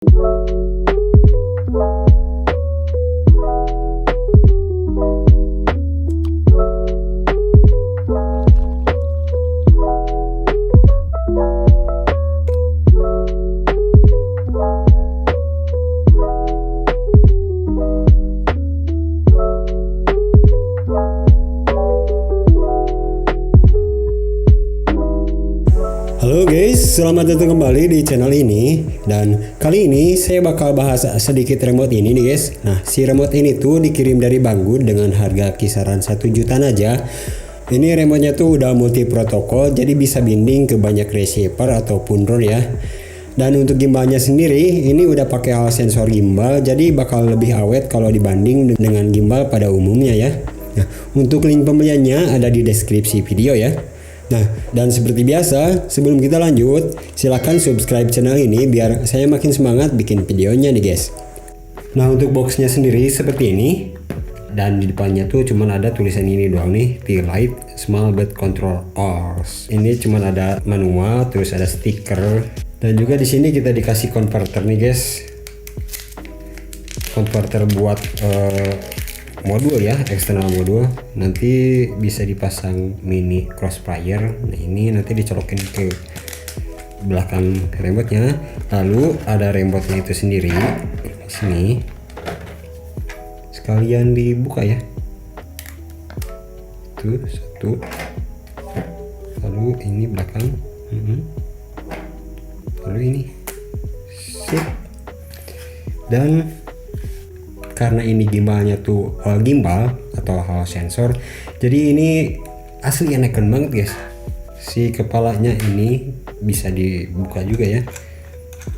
Halo guys, selamat datang kembali di channel ini. Dan kali ini saya bakal bahas sedikit remote ini nih guys. Nah, si remote ini tuh dikirim dari Banggood dengan harga kisaran 1 jutaan aja. Ini remote-nya tuh udah multi protokol, jadi bisa binding ke banyak receiver ataupun drone ya. Dan untuk gimbalnya sendiri, ini udah pakai hal sensor gimbal, jadi bakal lebih awet kalau dibanding dengan gimbal pada umumnya ya. Nah, untuk link pembeliannya ada di deskripsi video ya. Nah, dan seperti biasa, sebelum kita lanjut, silahkan subscribe channel ini biar saya makin semangat bikin videonya nih guys. Nah, untuk boxnya sendiri seperti ini. Dan di depannya tuh cuman ada tulisan ini doang nih, T-Lite Small But Control Ours. Ini cuman ada manual, terus ada stiker. Dan juga di sini kita dikasih converter nih guys. Converter buat modul ya, eksternal modul. Nanti bisa dipasang mini crossfire. Nah, ini nanti dicolokin ke belakang remote-nya. Lalu ada remote-nya itu sendiri di sini. Sekalian dibuka ya. Tuh satu. Lalu ini belakang. Lalu ini. Sip. Dan karena ini gimbalnya tuh gimbal atau hal sensor, jadi ini asli enakan banget guys. Si kepalanya ini bisa dibuka juga ya,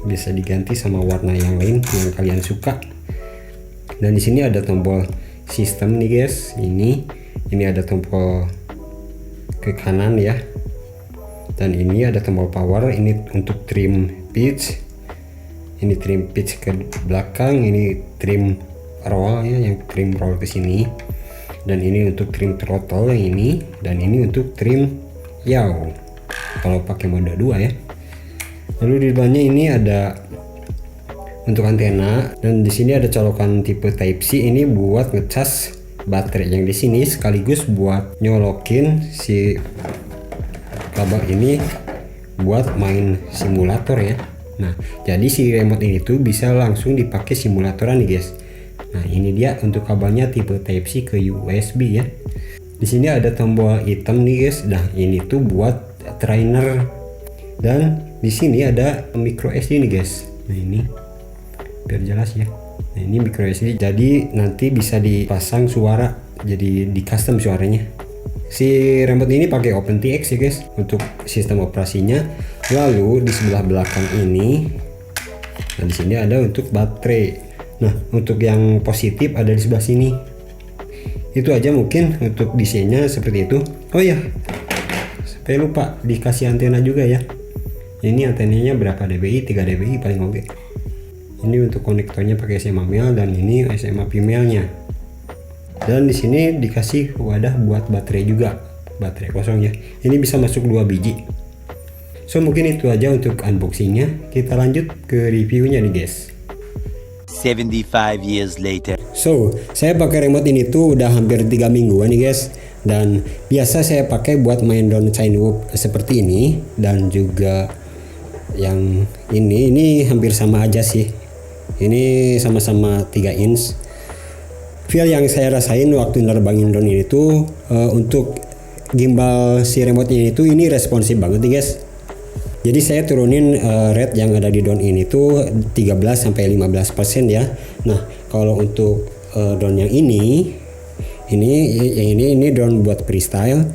bisa diganti sama warna yang lain yang kalian suka. Dan di sini ada tombol sistem nih guys. Ini ada tombol ke kanan ya, dan ini ada tombol power. Ini untuk trim pitch, ini trim pitch ke belakang, ini trim roll ya, yang trim roll ke sini, dan ini untuk trim throttle yang ini, dan ini untuk trim yaw kalau pakai mode 2 ya. Lalu di depannya ini ada untuk antena, dan di sini ada colokan tipe Type C. Ini buat ngecas baterai yang di sini, sekaligus buat nyolokin si kabel ini buat main simulator ya. Nah, jadi si remote ini tuh bisa langsung dipakai simulatoran nih guys. Nah, ini dia untuk kabelnya tipe Type C ke USB ya. Di sini ada tombol hitam nih guys. Nah, ini tuh buat trainer. Dan di sini ada micro SD nih guys. Nah, ini biar jelas ya. Nah, ini micro SD. Jadi nanti bisa dipasang suara, jadi di custom suaranya. Si remote ini pakai OpenTX ya guys untuk sistem operasinya. Lalu di sebelah belakang ini, nah di sini ada untuk baterai. Nah, untuk yang positif ada di sebelah sini. Itu aja mungkin untuk desainnya seperti itu. Oh ya, sampai lupa dikasih antena juga ya. Ini antenanya berapa dBi? 3 dBi paling oke. Ini untuk konektornya pakai SMA male, dan ini SMA female-nya. Dan di sini dikasih wadah buat baterai juga, baterai kosong ya. Ini bisa masuk 2 biji. So, mungkin itu aja untuk unboxingnya. Kita lanjut ke reviewnya nih guys. 75 years later. So, saya pakai remote ini tuh udah hampir 3 mingguan nih guys. Dan biasa saya pakai buat main drone sine whoop seperti ini, dan juga yang ini hampir sama aja sih. Ini sama-sama 3 inch. Feel yang saya rasain waktu nerbangin drone ini tuh untuk gimbal si remote-nya itu ini responsif banget nih guys. Jadi saya turunin rate yang ada di drone ini tuh 13-15% ya. Nah, kalau untuk drone yang ini drone buat freestyle,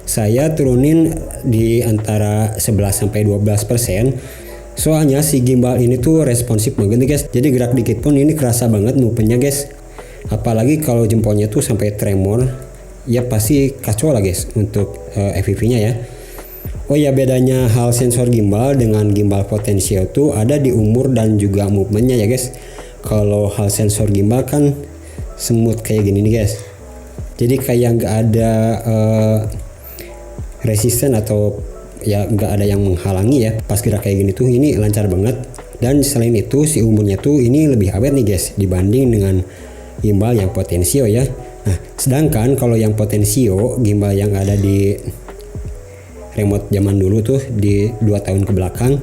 saya turunin di antara 11-12%. Soalnya si gimbal ini tuh responsif banget nih guys. Jadi gerak dikit pun ini kerasa banget movement-nya guys. Apalagi kalau jempolnya tuh sampai tremor, ya pasti kacau lah guys untuk FPV-nya ya. Oh ya, bedanya hal sensor gimbal dengan gimbal potensial tuh ada di umur dan juga movementnya ya guys. Kalau hal sensor gimbal kan smooth kayak gini nih guys. Jadi kayak nggak ada resisten atau ya nggak ada yang menghalangi ya pas gerak kayak gini tuh. Ini lancar banget. Dan selain itu si umurnya tuh ini lebih awet nih guys dibanding dengan gimbal yang Potensio ya. Nah, sedangkan kalau yang Potensio, gimbal yang ada di remote zaman dulu tuh di 2 tahun ke belakang,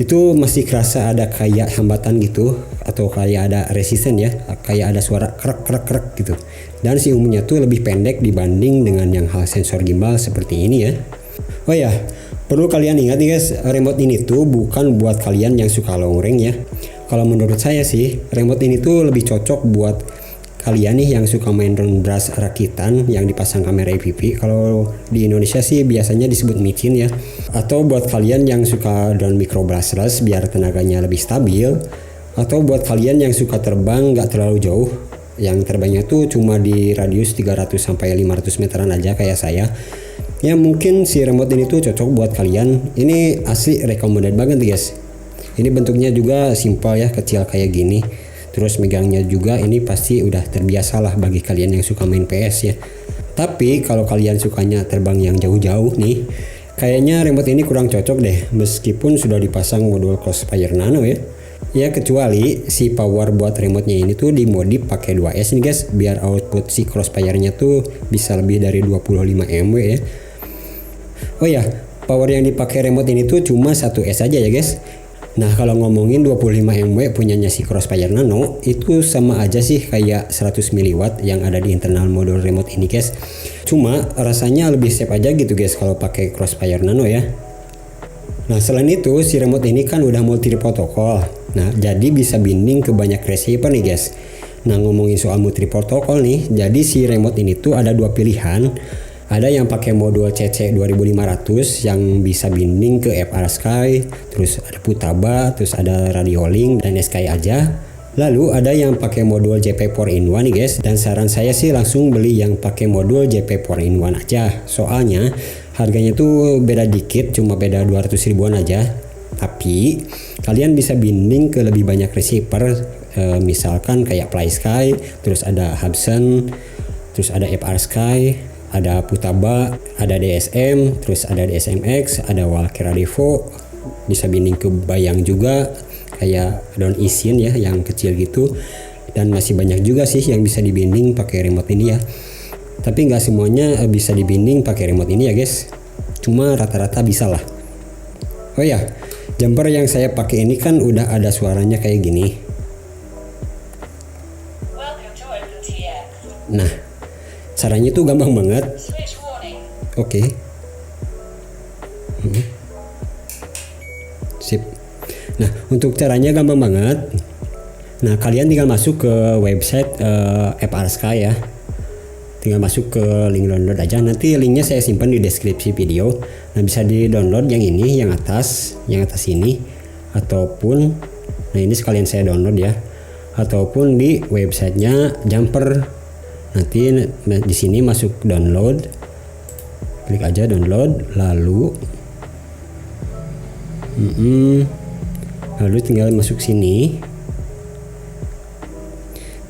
itu masih kerasa ada kayak hambatan gitu atau kayak ada resisten ya, kayak ada suara krek gitu. Dan si umurnya tuh lebih pendek dibanding dengan yang hal sensor gimbal seperti ini ya. Oh ya, perlu kalian ingat nih guys, remote ini tuh bukan buat kalian yang suka long range ya. Kalau menurut saya sih, remote ini tuh lebih cocok buat kalian nih yang suka main drone brush rakitan yang dipasang kamera EVP. Kalau di Indonesia sih biasanya disebut micin ya. Atau buat kalian yang suka drone micro brushless biar tenaganya lebih stabil. Atau buat kalian yang suka terbang nggak terlalu jauh, yang terbangnya tuh cuma di radius 300 sampai 500 meteran aja kayak saya. Ya mungkin si remote ini tuh cocok buat kalian. Ini asli recommended banget guys. Ini bentuknya juga simpel ya, kecil kayak gini. Terus megangnya juga ini pasti udah terbiasa lah bagi kalian yang suka main PS ya. Tapi kalau kalian sukanya terbang yang jauh-jauh nih, kayaknya remote ini kurang cocok deh meskipun sudah dipasang modul Crossfire Nano ya. Ya kecuali si power buat remote-nya ini tuh dimodif pakai 2S nih guys, biar output si Crossfire-nya tuh bisa lebih dari 25 mW ya. Oh ya, power yang dipakai remote ini tuh cuma 1S aja ya guys. Nah kalau ngomongin 25 mW punyanya si Crossfire Nano, itu sama aja sih kayak 100 mW yang ada di internal modul remote ini guys. Cuma rasanya lebih safe aja gitu guys kalau pakai Crossfire Nano ya. Nah selain itu si remote ini kan udah multi protokol. Nah jadi bisa binding ke banyak receiver nih guys. Nah ngomongin soal multi protokol nih, jadi si remote ini tuh ada 2 pilihan. Ada yang pakai modul CC 2500 yang bisa binding ke FrSky, terus ada Futaba, terus ada Radio Link dan Sky aja. Lalu ada yang pakai modul JP 4-in-1 nih guys, dan saran saya sih langsung beli yang pakai modul JP 4-in-1 aja. Soalnya harganya tuh beda dikit, cuma beda 200 ribuan aja. Tapi kalian bisa binding ke lebih banyak receiver, misalkan kayak FlySky, terus ada Hubsan, terus ada FrSky, ada Futaba, ada DSM, terus ada DSMX, ada Walker Devo, bisa binding ke Bayang juga, kayak Don Isin ya yang kecil gitu. Dan masih banyak juga sih yang bisa dibinding pakai remote ini ya. Tapi nggak semuanya bisa dibinding pakai remote ini ya guys. Cuma rata-rata bisa lah. Oh ya, jumper yang saya pakai ini kan udah ada suaranya kayak gini. Nah, caranya tuh gampang banget. Oke. Sip. Nah, untuk caranya gampang banget. Nah, kalian tinggal masuk ke website FrSky ya. Tinggal masuk ke link download aja. Nanti linknya saya simpan di deskripsi video. Nah, bisa di download yang ini, yang atas ini, ataupun nah ini sekalian saya download ya. Ataupun di websitenya Jumper. Nanti di sini masuk download, klik aja download, lalu tinggal masuk sini,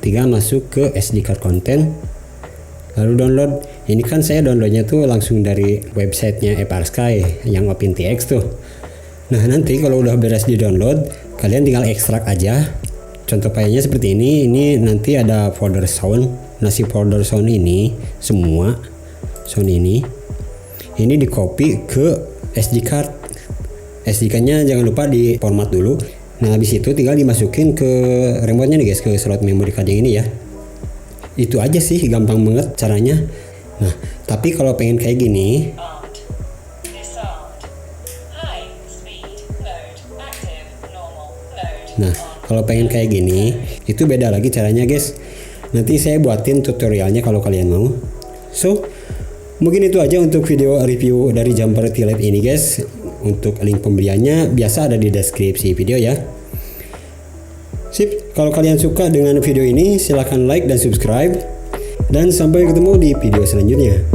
tinggal masuk ke SD card content, lalu download. Ini kan saya downloadnya tuh langsung dari websitenya FrSky yang OpenTX tuh. Nah nanti kalau udah beres di download, kalian tinggal ekstrak aja. Contoh filenya seperti ini nanti ada folder sound. Nah si folder sound ini semua sound ini di copy ke SD card. SD card-nya jangan lupa di format dulu. Nah habis itu tinggal dimasukin ke remote-nya nih guys, ke slot memory card yang ini ya. Itu aja sih, gampang banget caranya. Nah tapi kalau pengen kayak gini, nah kalau pengen kayak gini itu beda lagi caranya guys. Nanti saya buatin tutorialnya kalau kalian mau. So mungkin itu aja untuk video review dari jumper T-Lite ini guys. Untuk link pembeliannya biasa ada di deskripsi video ya. Sip, kalau kalian suka dengan video ini silahkan like dan subscribe. Dan sampai ketemu di video selanjutnya.